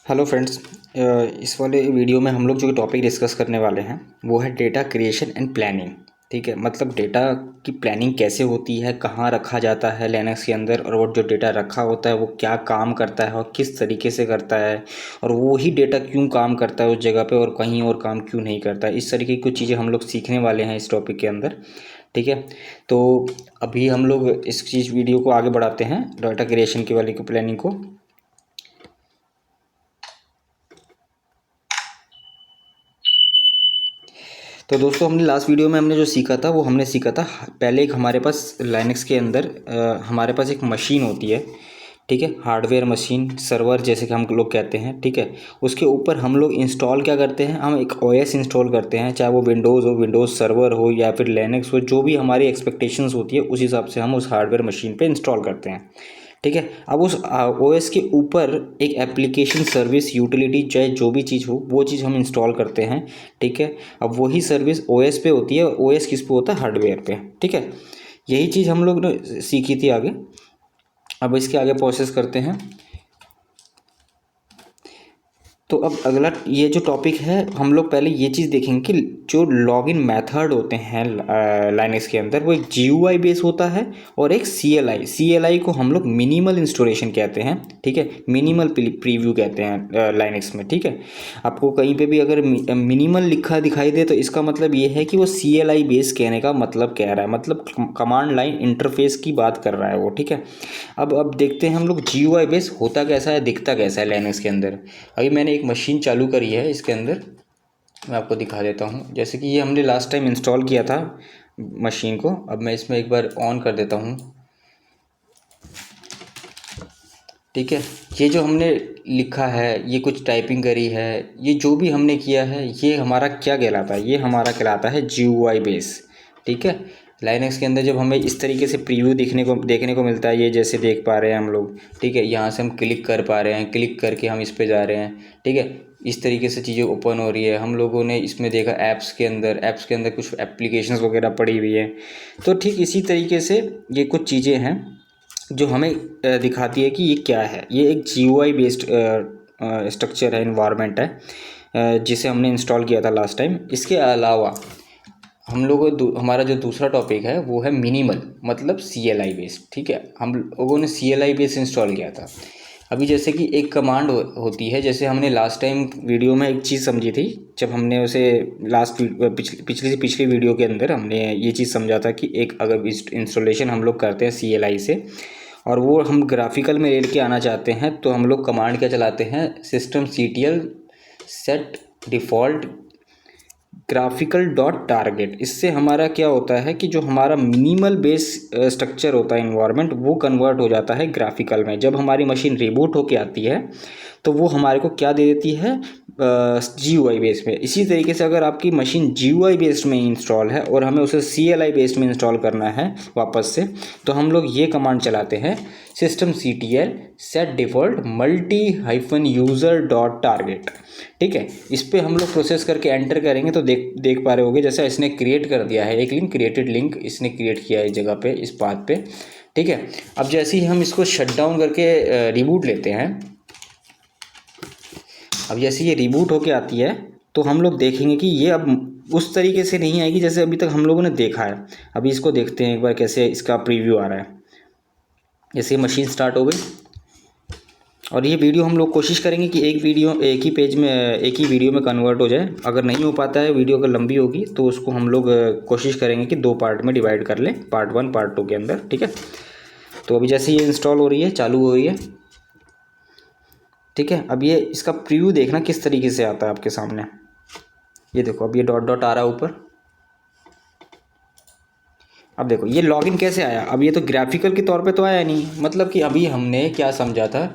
Hello friends. इस वाले video में हम लोग जो टॉपिक डिस्कस करने वाले हैं वो है डेटा क्रिएशन एंड प्लानिंग। ठीक है, मतलब डेटा की प्लानिंग कैसे होती है, कहाँ रखा जाता है लिनक्स के अंदर, और वो जो डेटा रखा होता है वो क्या काम करता है और किस तरीके से करता है, और वो ही डेटा क्यों काम करता है उस जगह पे और कहीं और काम क्यों नहीं करता है। इस तरीके की कुछ चीज़ें हम लोग सीखने वाले हैं इस टॉपिक के अंदर। ठीक है, तो अभी हम लोग इस चीज़ वीडियो को आगे बढ़ाते हैं, डेटा क्रिएशन की वाली को प्लानिंग को। तो दोस्तों, हमने लास्ट वीडियो में हमने जो सीखा था वो हमने सीखा था, पहले एक हमारे पास लाइनक्स के अंदर हमारे पास एक मशीन होती है। ठीक है, हार्डवेयर मशीन, सर्वर जैसे कि हम लोग कहते हैं। ठीक है, उसके ऊपर हम लोग इंस्टॉल क्या करते हैं, हम एक ओएस इंस्टॉल करते हैं, चाहे वो विंडोज़ हो, विंडोज़ सर्वर हो या फिर लिनक्स हो, जो भी हमारी एक्सपेक्टेशंस होती है उस हिसाब से हम उस हार्डवेयर मशीन पे इंस्टॉल करते हैं। ठीक है, अब उस ओएस के ऊपर एक एप्लीकेशन सर्विस यूटिलिटी चाहे जो भी चीज़ हो वो चीज़ हम इंस्टॉल करते हैं। ठीक है, अब वही सर्विस ओएस पे होती है, ओएस किस पे होता है, हार्डवेयर पे। ठीक है, यही चीज़ हम लोग ने सीखी थी आगे। अब इसके आगे प्रोसेस करते हैं। तो अब अगला ये जो टॉपिक है, हम लोग पहले ये चीज़ देखेंगे कि जो लॉगिन मेथड होते हैं लाइनक्स के अंदर, वो एक जीयूआई बेस होता है और एक सीएलआई को हम लोग मिनिमल इंस्टॉलेशन कहते हैं। ठीक है, मिनिमल प्रीव्यू कहते हैं लाइनक्स में। ठीक है, आपको कहीं पे भी अगर मिनिमल लिखा दिखाई दे तो इसका मतलब ये है कि वो सीएलआई बेस कहने का मतलब कह रहा है, मतलब कमांड लाइन इंटरफेस की बात कर रहा है वो। ठीक है, अब देखते हैं हम लोग जीयूआई बेस होता कैसा है, दिखता कैसा है लाइनक्स के अंदर। अभी मैंने एक मशीन चालू करी है इसके अंदर, मैं आपको दिखा देता हूँ। जैसे कि ये हमने लास्ट टाइम इंस्टॉल किया था मशीन को। अब मैं इसमें एक बार ऑन कर देता हूँ। ठीक है, ये जो हमने लिखा है, ये कुछ टाइपिंग करी है, ये जो भी हमने किया है, ये हमारा क्या कहलाता है, ये हमारा कहलाता है जीयूआई बेस। ठीक है, लाइनक्स के अंदर जब हमें इस तरीके से प्रीव्यू देखने को मिलता है, ये जैसे देख पा रहे हैं हम लोग। ठीक है, यहाँ से हम क्लिक कर पा रहे हैं, क्लिक करके हम इस पे जा रहे हैं। ठीक है, इस तरीके से चीज़ें ओपन हो रही है। हम लोगों ने इसमें देखा ऐप्स के अंदर कुछ एप्लीकेशंस वगैरह पड़ी हुई है। तो ठीक इसी तरीके से ये कुछ चीज़ें हैं जो हमें दिखाती है कि ये क्या है। ये एक जीयूआई बेस्ड स्ट्रक्चर है, इन्वायरमेंट है, जिसे हमने इंस्टॉल किया था लास्ट टाइम। इसके अलावा हम लोगों हमारा जो दूसरा टॉपिक है वो है मिनिमल, मतलब सीएलआई बेस्ड। ठीक है, हम लोगों ने सीएलआई बेस्ड इंस्टॉल किया था। अभी जैसे कि एक कमांड होती है, जैसे हमने लास्ट टाइम वीडियो में एक चीज़ समझी थी, जब हमने उसे पिछली से पिछली वीडियो के अंदर हमने ये चीज़ समझा था कि एक अगर इंस्टॉलेशन हम लोग करते हैं सीएलआई से और वो हम ग्राफिकल में लेके आना चाहते हैं, तो हम लोग कमांड क्या चलाते हैं, system CTL set default graphical dot target. इससे हमारा क्या होता है कि जो हमारा मिनिमल बेस स्ट्रक्चर होता है इन्वायरमेंट, वो कन्वर्ट हो जाता है ग्राफिकल में। जब हमारी मशीन रिबूट होके आती है तो वो हमारे को क्या दे देती है, जीयूआई बेस में। इसी तरीके से अगर आपकी मशीन जीयूआई बेस्ड में इंस्टॉल है और हमें उसे सीएलआई बेस्ड में इंस्टॉल करना है वापस से, तो हम लोग ये कमांड चलाते हैं, system CTL set default multi hyphen user dot target. ठीक है, इस पर हम लोग प्रोसेस करके एंटर करेंगे तो देख पा रहे होगे, जैसा इसने क्रिएट कर दिया है, एक लिंक क्रिएटेड लिंक इसने क्रिएट किया है इस जगह पे, इस पाथ पे। ठीक है, अब जैसे ही हम इसको शट डाउन करके रिबूट लेते हैं, अब जैसे ये रिबूट होके आती है तो हम लोग देखेंगे कि ये अब उस तरीके से नहीं आएगी जैसे अभी तक हम लोगों ने देखा है। अभी इसको देखते हैं एक बार कैसे इसका प्रीव्यू आ रहा है। जैसे मशीन स्टार्ट हो गई, और ये वीडियो हम लोग कोशिश करेंगे कि एक ही वीडियो में कन्वर्ट हो जाए। अगर नहीं हो पाता है, वीडियो अगर लंबी होगी तो उसको हम लोग कोशिश करेंगे कि 2 पार्ट में डिवाइड कर लें, पार्ट 1 पार्ट 2 के अंदर। ठीक है, तो अभी जैसे ये इंस्टॉल हो रही है, चालू हो रही है। ठीक है, अब ये इसका प्रीव्यू देखना किस तरीके से आता है आपके सामने। ये देखो, अब ये डॉट डॉट आ रहा है ऊपर। अब देखो ये लॉगिन कैसे आया। अब ये तो ग्राफिकल के तौर पे तो आया नहीं, मतलब कि अभी हमने क्या समझा था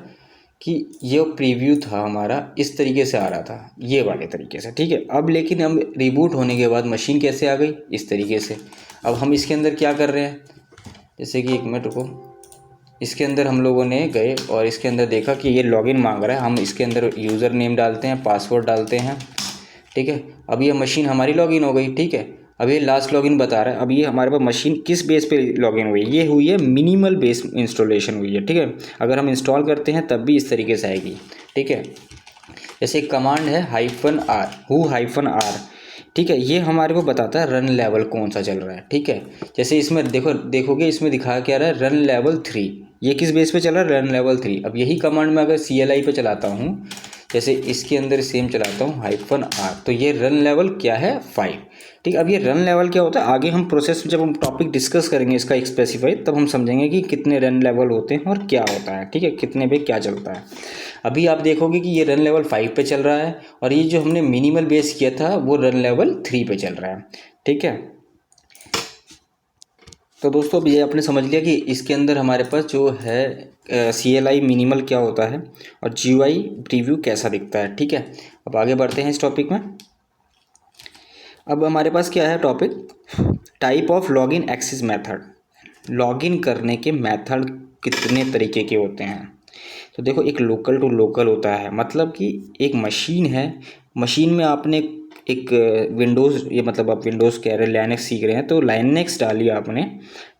कि ये प्रीव्यू था हमारा, इस तरीके से आ रहा था, ये वाले तरीके से। ठीक है, अब लेकिन हम रिबूट होने के बाद मशीन कैसे आ गई, इस तरीके से। अब हम इसके अंदर क्या कर रहे हैं, जैसे कि एक मिनट रुको, इसके अंदर हम लोगों ने गए और इसके अंदर देखा कि ये लॉगिन मांग रहा है। हम इसके अंदर यूज़र नेम डालते हैं, पासवर्ड डालते हैं। ठीक है, अब ये मशीन हमारी लॉगिन हो गई। ठीक है, अब ये लास्ट लॉगिन बता रहा है। अब ये हमारे पास मशीन किस बेस पे लॉगिन हुई है, ये हुई है मिनिमल बेस इंस्टॉलेशन हुई है। ठीक है, अगर हम इंस्टॉल करते हैं तब भी इस तरीके से आएगी। ठीक है, जैसे एक कमांड है -r, who-r, ठीक है, ये हमारे को बताता है रन लेवल कौन सा चल रहा है, ठीक है। जैसे इसमें देखोगे इसमें दिखा क्या रहा है, रन लेवल 3, ये किस बेस पे चल रहा है, रन लेवल 3। अब यही कमांड मैं अगर CLI पे चलाता हूँ, जैसे इसके अंदर सेम चलाता हूँ -r, तो ये रन लेवल क्या है, 5, ठीक है। अब ये रन लेवल क्या होता है, आगे हम प्रोसेस जब हम टॉपिक डिस्कस करेंगे इसका एक स्पेसिफाई, तब हम समझेंगे कि कितने रन लेवल होते हैं और क्या होता है, ठीक है, कितने पे क्या चलता है। अभी आप देखोगे कि ये रन लेवल 5 पे चल रहा है, और ये जो हमने मिनिमल बेस किया था वो रन लेवल 3 पे चल रहा है, ठीक है। तो दोस्तों अब ये आपने समझ लिया कि इसके अंदर हमारे पास जो है CLI मिनिमल क्या होता है और GUI प्रीव्यू कैसा दिखता है, ठीक है। अब आगे बढ़ते हैं इस टॉपिक में। अब हमारे पास क्या है topic, type of login access method. Login करने के मेथड कितने तरीके के होते हैं। तो देखो, एक लोकल टू लोकल होता है, मतलब कि एक मशीन है, मशीन में आपने एक विंडोज़, ये मतलब आप विंडोज़ कह रहे हैं, लाइनक्स सीख रहे हैं, तो लाइनक्स डाली आपने,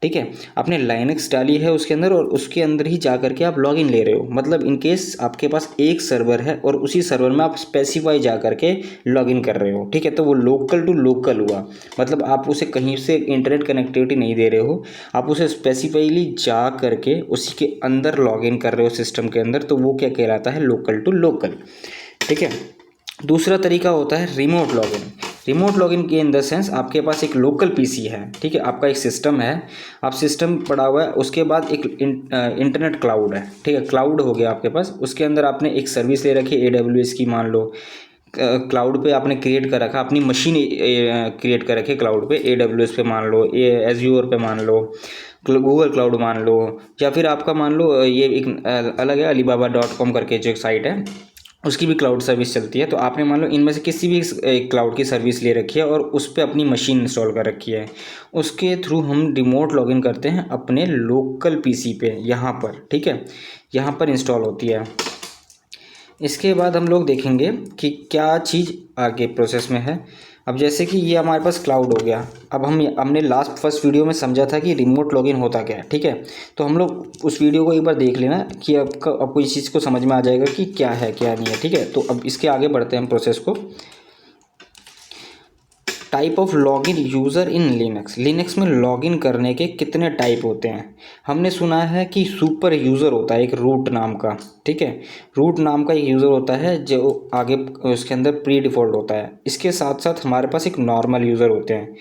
ठीक है, आपने लाइनक्स डाली है उसके अंदर, और उसके अंदर ही जा करके आप लॉगिन ले रहे हो। मतलब इन केस आपके पास एक सर्वर है और उसी सर्वर में आप स्पेसिफाई जा करके लॉगिन कर रहे हो, ठीक है, तो वो लोकल टू लोकल हुआ। मतलब आप उसे कहीं से इंटरनेट कनेक्टिविटी नहीं दे रहे हो, आप उसे स्पेसिफाइली जा करके उसी के अंदर लॉगिन कर रहे हो सिस्टम के अंदर, तो वो क्या कहलाता है, लोकल टू लोकल, ठीक है। दूसरा तरीका होता है रिमोट लॉगिन। रिमोट लॉगिन के इन द सेंस आपके पास एक लोकल PC है, ठीक है, आपका एक सिस्टम है, आप सिस्टम पड़ा हुआ है, उसके बाद एक इंटरनेट क्लाउड है, ठीक है, क्लाउड हो गया आपके पास, उसके अंदर आपने एक सर्विस ले रखी है AWS की, मान लो क्लाउड पे आपने क्रिएट कर रखा, अपनी मशीन क्रिएट कर रखी है क्लाउड पे, AWS पे मान लो, एज्योर पे मान लो, गूगल क्लाउड मान लो, या फिर आपका मान लो ये एक अलग है alibaba.com करके जो एक साइट है, उसकी भी क्लाउड सर्विस चलती है। तो आपने मान लो इनमें से किसी भी क्लाउड की सर्विस ले रखी है और उस पर अपनी मशीन इंस्टॉल कर रखी है, उसके थ्रू हम रिमोट लॉगिन करते हैं अपने लोकल PC पे, यहाँ पर, ठीक है, यहाँ पर इंस्टॉल होती है। इसके बाद हम लोग देखेंगे कि क्या चीज़ आगे प्रोसेस में है। अब जैसे कि ये हमारे पास क्लाउड हो गया, अब हमने फर्स्ट वीडियो में समझा था कि रिमोट लॉगिन होता क्या है, ठीक है, तो हम लोग उस वीडियो को एक बार देख लेना कि आपको इस चीज़ को समझ में आ जाएगा कि क्या है क्या नहीं है, ठीक है। तो अब इसके आगे बढ़ते हैं हम प्रोसेस को। Type of login user in Linux. Linux में लॉगिन करने के कितने टाइप होते हैं। हमने सुना है कि सुपर यूज़र होता है एक रूट नाम का, ठीक है, रूट नाम का एक यूज़र होता है जो आगे उसके अंदर प्री डिफ़ॉल्ट होता है। इसके साथ साथ हमारे पास एक नॉर्मल यूज़र होते हैं,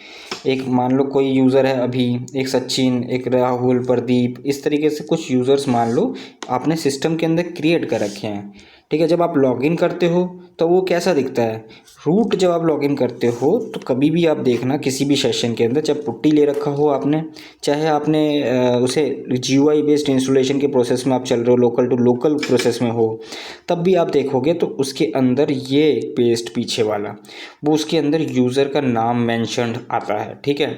एक मान लो कोई यूज़र है अभी, एक सचिन, एक राहुल, प्रदीप, इस तरीके से कुछ यूज़र्स मान लो आपने सिस्टम के अंदर क्रिएट कर रखे हैं, ठीक है। जब आप लॉगिन करते हो तो वो कैसा दिखता है, रूट जब आप लॉगिन करते हो तो कभी भी आप देखना किसी भी सेशन के अंदर, चाहे पुट्टी ले रखा हो आपने, चाहे आपने उसे GUI बेस्ड इंस्टॉलेशन के प्रोसेस में आप चल रहे हो, लोकल टू लोकल प्रोसेस में हो, तब भी आप देखोगे तो उसके अंदर ये पेस्ट पीछे वाला, वो उसके अंदर यूज़र का नाम मेंशन्ड आता है, ठीक है।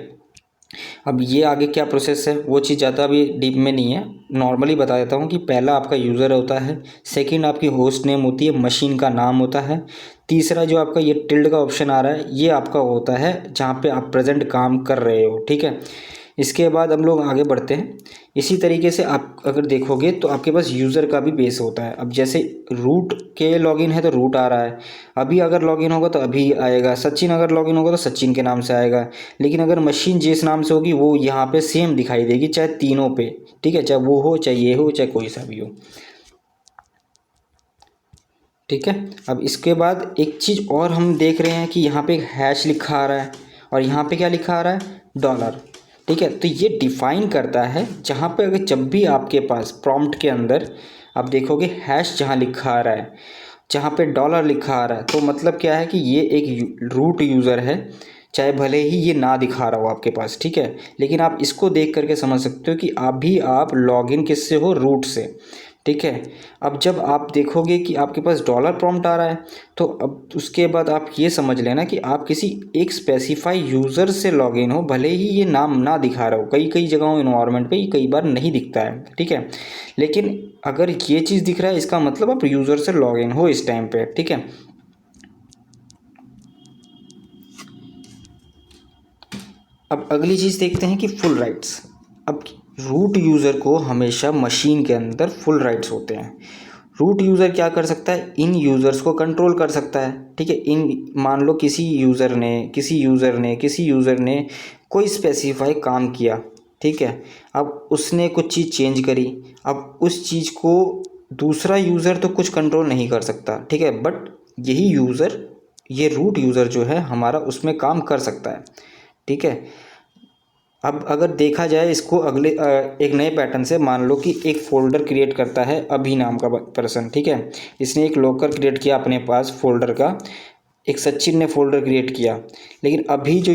अब ये आगे क्या प्रोसेस है वो चीज़ ज़्यादा अभी डीप में नहीं है, नॉर्मली बता देता हूँ कि पहला आपका यूज़र होता है, सेकंड आपकी होस्ट नेम होती है, मशीन का नाम होता है, तीसरा जो आपका ये टिल्ड का ऑप्शन आ रहा है ये आपका होता है जहाँ पे आप प्रेजेंट काम कर रहे हो, ठीक है। इसके बाद हम लोग आगे बढ़ते हैं। इसी तरीके से आप अगर देखोगे तो आपके पास यूज़र का भी बेस होता है। अब जैसे रूट के लॉगिन है तो रूट आ रहा है, अभी अगर लॉगिन होगा तो अभी आएगा, सचिन अगर लॉगिन होगा तो सचिन के नाम से आएगा, लेकिन अगर मशीन जिस नाम से होगी वो यहाँ पे सेम दिखाई देगी, चाहे तीनों पे, ठीक है, चाहे वो हो, चाहे ये हो, चाहे कोई सा भी हो, ठीक है। अब इसके बाद एक चीज़ और हम देख रहे हैं कि यहाँ पे एक हैश लिखा आ रहा है और यहाँ पे क्या लिखा आ रहा है, डॉलर, ठीक है। तो ये डिफाइन करता है जहाँ पे अगर जब भी आपके पास प्रॉम्प्ट के अंदर आप देखोगे हैश जहाँ लिखा आ रहा है, जहाँ पे डॉलर लिखा आ रहा है, तो मतलब क्या है कि ये एक रूट यूज़र है, चाहे भले ही ये ना दिखा रहा हो आपके पास, ठीक है, लेकिन आप इसको देख करके समझ सकते हो कि अभी आप लॉगिन किससे हो, रूट से, ठीक है। अब जब आप देखोगे कि आपके पास डॉलर प्रॉम्प्ट आ रहा है तो अब उसके बाद आप ये समझ लेना कि आप किसी एक स्पेसिफाई यूज़र से लॉगिन हो, भले ही ये नाम ना दिखा रहा हो, कई कई जगहों इन्वायरमेंट पे कई बार नहीं दिखता है, ठीक है, लेकिन अगर ये चीज़ दिख रहा है इसका मतलब आप यूज़र से लॉगिन हो इस टाइम पे, ठीक है। अब अगली चीज़ देखते हैं कि फुल राइट्स। अब रूट यूज़र को हमेशा मशीन के अंदर फुल राइट्स होते हैं। रूट यूज़र क्या कर सकता है, इन यूज़र्स को कंट्रोल कर सकता है। ठीक है, इन मान लो किसी यूज़र ने कोई स्पेसिफाई काम किया, ठीक है, अब उसने कुछ चीज़ चेंज करी, अब उस चीज़ को दूसरा यूज़र तो कुछ कंट्रोल नहीं कर सकता, ठीक है, बट यही यूज़र, ये रूट यूज़र जो है हमारा उसमें काम कर सकता है। ठीक है, अब अगर देखा जाए इसको अगले एक नए पैटर्न से, मान लो कि एक फ़ोल्डर क्रिएट करता है अभी नाम का पर्सन, ठीक है, इसने एक लॉकर क्रिएट किया अपने पास फ़ोल्डर का, एक सचिन ने फ़ोल्डर क्रिएट किया, लेकिन अभी जो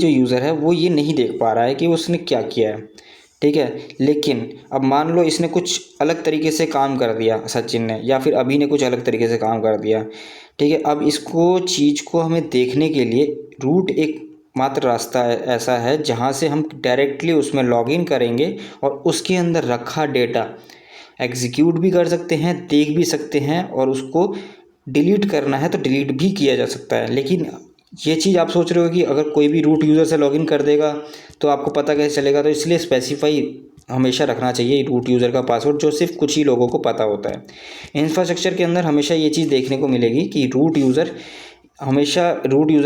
यूज़र है वो ये नहीं देख पा रहा है कि उसने क्या किया है। ठीक है, लेकिन अब मान लो इसने कुछ अलग तरीके से काम कर दिया सचिन ने, या फिर अभी ने कुछ अलग तरीके से काम कर दिया। ठीक है, अब इसको चीज़ को हमें देखने के लिए रूट एक मात्र रास्ता ऐसा है जहाँ से हम डायरेक्टली उसमें लॉगिन करेंगे और उसके अंदर रखा डेटा एग्जीक्यूट भी कर सकते हैं, देख भी सकते हैं, और उसको डिलीट करना है तो डिलीट भी किया जा सकता है। लेकिन ये चीज़ आप सोच रहे हो कि अगर कोई भी रूट यूज़र से लॉगिन कर देगा तो आपको पता कैसे चलेगा, तो इसलिए स्पेसिफाई हमेशा रखना चाहिए रूट यूज़र का पासवर्ड, जो सिर्फ कुछ ही लोगों को पता होता है। इंफ्रास्ट्रक्चर के अंदर हमेशा ये चीज़ देखने को मिलेगी कि रूट यूज़र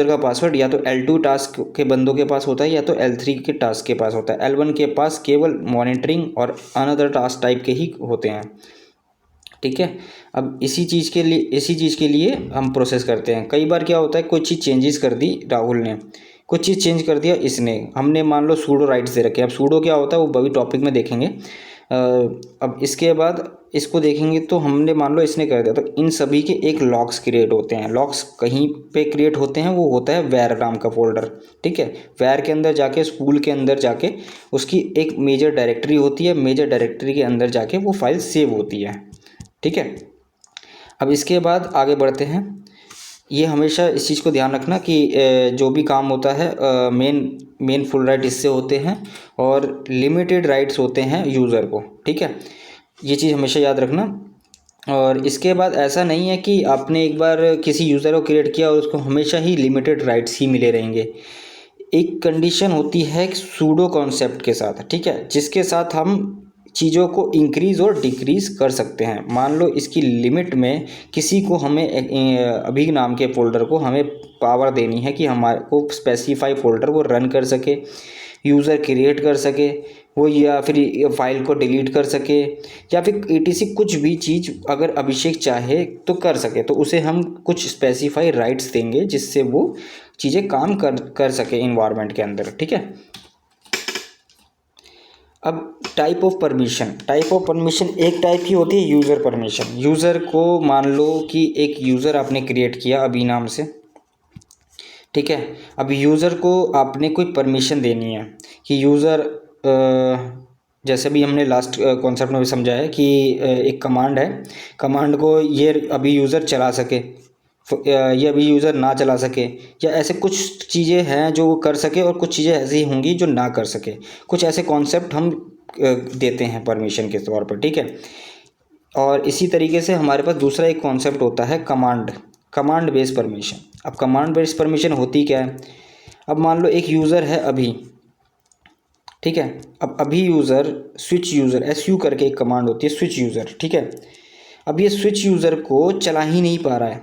का पासवर्ड या तो L2 टास्क के बंदों के पास होता है या तो L3 के टास्क के पास होता है। L1 के पास केवल मॉनिटरिंग और अनदर टास्क टाइप के ही होते हैं। ठीक है, अब इसी चीज़ के लिए हम प्रोसेस करते हैं। कई बार क्या होता है, कोई चीज़ चेंजेस कर दी राहुल ने, कुछ चीज़ चेंज कर दिया इसने, हमने मान लो सूडो राइट्स दे रखे हैं। अब सूडो क्या होता है वो अभी टॉपिक में देखेंगे। अब इसके बाद इसको देखेंगे तो हमने मान लो इसने कर दिया, तो इन सभी के एक लॉग्स क्रिएट होते हैं। लॉग्स कहीं पे क्रिएट होते हैं, वो होता है वैर नाम का फोल्डर। ठीक है, वैर के अंदर जाके, स्कूल के अंदर जाके उसकी एक मेजर डायरेक्टरी होती है, मेजर डायरेक्टरी के अंदर जाके वो फाइल सेव होती है। ठीक है, अब इसके बाद आगे बढ़ते हैं। ये हमेशा इस चीज़ को ध्यान रखना कि जो भी काम होता है मेन फुल राइट इससे होते हैं और लिमिटेड राइट्स होते हैं यूज़र को। ठीक है, ये चीज़ हमेशा याद रखना। और इसके बाद ऐसा नहीं है कि आपने एक बार किसी यूज़र को क्रिएट किया और उसको हमेशा ही लिमिटेड राइट्स ही मिले रहेंगे। एक कंडीशन होती है सूडो कॉन्सेप्ट के साथ, ठीक है, जिसके साथ हम चीज़ों को इंक्रीज़ और डिक्रीज़ कर सकते हैं। मान लो इसकी लिमिट में किसी को हमें अभी नाम के फ़ोल्डर को हमें पावर देनी है कि हमारे को स्पेसिफाई फ़ोल्डर वो रन कर सके, यूज़र क्रिएट कर सके वो, या फिर फाइल को डिलीट कर सके, या फिर ETC कुछ भी चीज़ अगर अभिषेक चाहे तो कर सके, तो उसे हम कुछ स्पेसिफाई राइट्स देंगे जिससे वो चीज़ें काम कर सके इन्वायरमेंट के अंदर। ठीक है, अब टाइप ऑफ परमिशन एक टाइप की होती है यूज़र परमिशन। यूज़र को मान लो कि एक यूज़र आपने क्रिएट किया अभी नाम से, ठीक है, अब यूज़र को आपने कोई परमिशन देनी है कि यूज़र जैसे भी हमने लास्ट कॉन्सेप्ट में भी समझा है कि एक कमांड है, कमांड को ये अभी यूज़र चला सके, ये अभी यूज़र ना चला सके, या ऐसे कुछ चीज़ें हैं जो वो कर सके और कुछ चीज़ें ऐसी होंगी जो ना कर सके। कुछ ऐसे कॉन्सेप्ट हम देते हैं परमिशन के तौर पर। ठीक है, और इसी तरीके से हमारे पास दूसरा एक कॉन्सेप्ट होता है कमांड बेस्ड परमिशन। अब कमांड बेस्ड परमिशन होती क्या है, अब मान लो एक यूज़र है अभी, ठीक है, अब अभी यूज़र स्विच यूज़र SU करके एक कमांड होती है स्विच यूज़र। ठीक है, अब ये स्विच यूज़र को चला ही नहीं पा रहा है,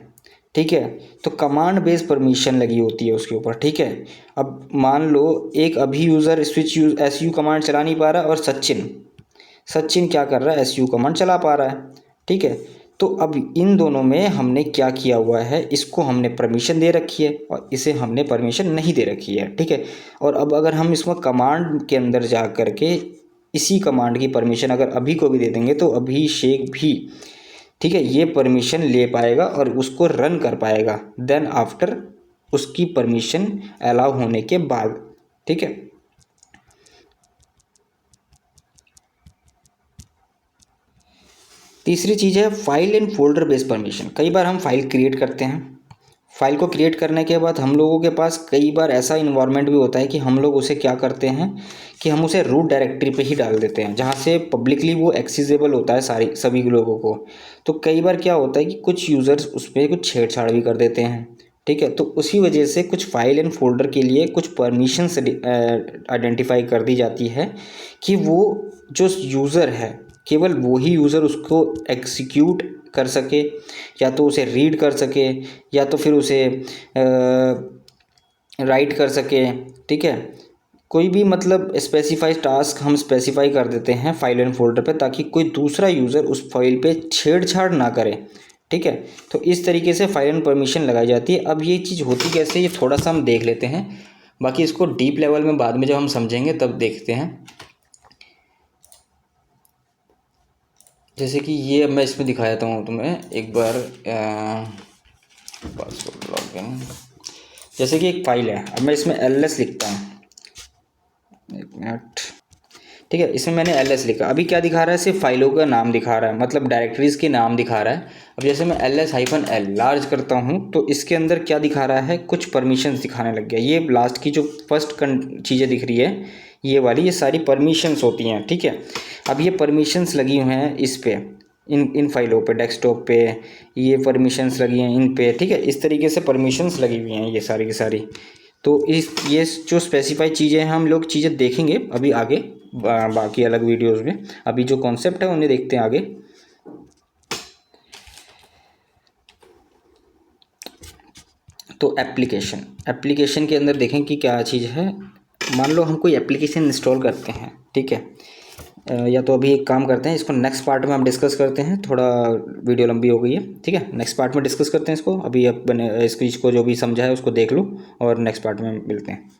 ठीक है, तो कमांड बेस्ड परमिशन लगी होती है उसके ऊपर। ठीक है, अब मान लो एक अभी यूज़र SU कमांड चला नहीं पा रहा और सचिन क्या कर रहा है, SU कमांड चला पा रहा है। ठीक है, तो अब इन दोनों में हमने क्या किया हुआ है, इसको हमने परमिशन दे रखी है और इसे हमने परमिशन नहीं दे रखी है। ठीक है, और अब अगर हम इसमें कमांड के अंदर जा कर के इसी कमांड की परमिशन अगर अभी को भी दे देंगे तो अभिषेक भी, ठीक है, ये परमिशन ले पाएगा और उसको रन कर पाएगा देन आफ्टर उसकी परमिशन अलाउ होने के बाद। ठीक है, तीसरी चीज़ है file and folder based permission. कई बार हम फाइल क्रिएट करते हैं, फाइल को क्रिएट करने के बाद हम लोगों के पास कई बार ऐसा इन्वायरमेंट भी होता है कि हम लोग उसे क्या करते हैं कि हम उसे रूट डायरेक्टरी पे ही डाल देते हैं जहाँ से पब्लिकली वो एक्सेसिबल होता है सभी लोगों को। तो कई बार क्या होता है कि कुछ यूज़र्स उस पर कुछ छेड़छाड़ भी कर देते हैं। ठीक है, तो उसी वजह से कुछ फाइल एंड फोल्डर के लिए कुछ परमिशंस आइडेंटिफाई कर दी जाती है कि वो जो यूज़र है केवल वही यूज़र उसको एग्जीक्यूट कर सके, या तो उसे रीड कर सके, या तो फिर उसे राइट कर सके। ठीक है, कोई भी मतलब स्पेसिफाइड टास्क हम स्पेसिफाई कर देते हैं फाइल एंड फोल्डर पे, ताकि कोई दूसरा यूज़र उस फाइल पे छेड़छाड़ ना करे। ठीक है, तो इस तरीके से फाइल एंड परमिशन लगाई जाती है। अब ये चीज़ होती कैसे, ये थोड़ा सा हम देख लेते हैं, बाकी इसको डीप लेवल में बाद में जब हम समझेंगे तब देखते हैं। जैसे कि ये अब मैं इसमें दिखा देता हूँ तुम्हें एक बार, पासवर्ड लॉगिन। जैसे कि एक फ़ाइल है, अब मैं इसमें ls लिखता हूँ, एक मिनट। ठीक है, इसमें मैंने ls लिखा, अभी क्या दिखा रहा है, सिर्फ फाइलों का नाम दिखा रहा है, मतलब डायरेक्टरीज़ के नाम दिखा रहा है। अब जैसे मैं ls-l लार्ज करता हूँ तो इसके अंदर क्या दिखा रहा है, कुछ परमिशंस दिखाने लग गया। ये लास्ट की जो फर्स्ट चीज़ें दिख रही है, ये वाली, ये सारी परमिशंस होती हैं। ठीक है, अब ये परमिशंस लगी हुई हैं इस पे, इन फाइलों पे, डेस्कटॉप पे ये परमिशंस लगी हैं इन पे। ठीक है, इस तरीके से परमिशंस लगी हुई हैं ये सारी की सारी। तो इस ये जो स्पेसिफाई चीज़ें हैं, हम लोग चीज़ें देखेंगे अभी आगे बाकी अलग वीडियोस में। अभी जो कॉन्सेप्ट है उन्हें देखते हैं आगे। तो एप्लीकेशन के अंदर देखें कि क्या चीज़ है। मान लो हम कोई एप्लीकेशन इंस्टॉल करते हैं। ठीक है, या तो अभी एक काम करते हैं, इसको नेक्स्ट पार्ट में हम डिस्कस करते हैं, थोड़ा वीडियो लंबी हो गई है। ठीक है, नेक्स्ट पार्ट में डिस्कस करते हैं इसको। अभी अब इस चीज़ को जो भी समझा है उसको देख लो और नेक्स्ट पार्ट में मिलते हैं।